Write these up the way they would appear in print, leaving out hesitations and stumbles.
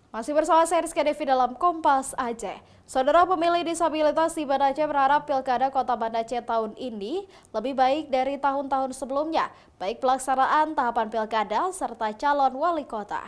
Masih bersama saya Rizky Devi dalam Kompas Aceh. Saudara pemilih disabilitas di Banda Aceh berharap Pilkada Kota Banda Aceh tahun ini lebih baik dari tahun-tahun sebelumnya, baik pelaksanaan tahapan pilkada serta calon wali kota.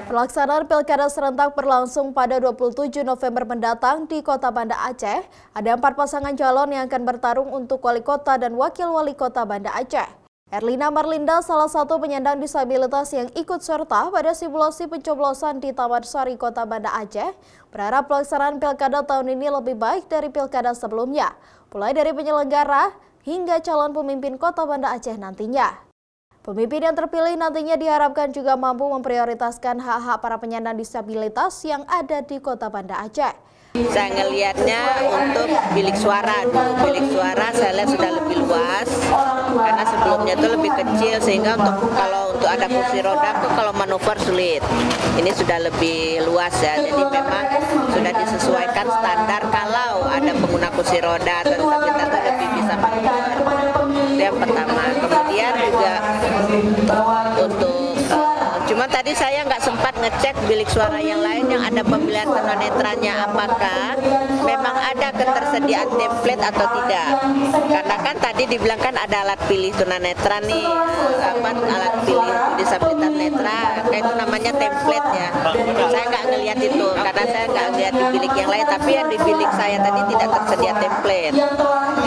Pelaksanaan pilkada serentak berlangsung pada 27 November mendatang di Kota Banda Aceh. Ada 4 pasangan calon yang akan bertarung untuk wali kota dan wakil wali kota Banda Aceh. Erlina Marlinda, salah satu penyandang disabilitas yang ikut serta pada simulasi pencoblosan di Taman Sari Kota Banda Aceh, berharap pelaksanaan pilkada tahun ini lebih baik dari pilkada sebelumnya, mulai dari penyelenggara hingga calon pemimpin Kota Banda Aceh nantinya. Pemimpin yang terpilih nantinya diharapkan juga mampu memprioritaskan hak-hak para penyandang disabilitas yang ada di Kota Banda Aceh. Saya ngelihatnya untuk bilik suara saya lihat sudah lebih luas karena sebelumnya itu lebih kecil, sehingga kalau untuk ada kursi roda tuh kalau manuver sulit. Ini sudah lebih luas ya, jadi memang sudah disesuaikan standar kalau ada pengguna kursi roda atau disabilitas itu lebih bisa manuver. Itu yang pertama. Kemudian juga untuk cuma tadi saya nggak sempat ngecek bilik suara yang lain yang ada pemilihan tunanetranya, apakah memang ada ketersediaan template atau tidak. Karena kan tadi dibilang kan ada alat pilih tunanetra nih, alat pilih disabilitas netra, kayak itu namanya template ya. Saya nggak ngelihat itu, karena saya nggak ngelihat di bilik yang lain, tapi yang di bilik saya tadi tidak tersedia template.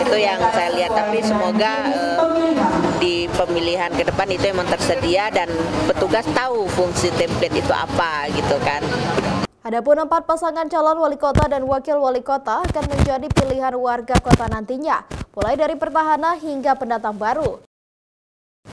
Itu yang saya lihat, tapi semoga di pemilihan ke depan itu memang tersedia dan petugas tahu fungsi template itu apa gitu kan. Adapun 4 pasangan calon wali kota dan wakil wali kota akan menjadi pilihan warga kota nantinya, mulai dari petahana hingga pendatang baru.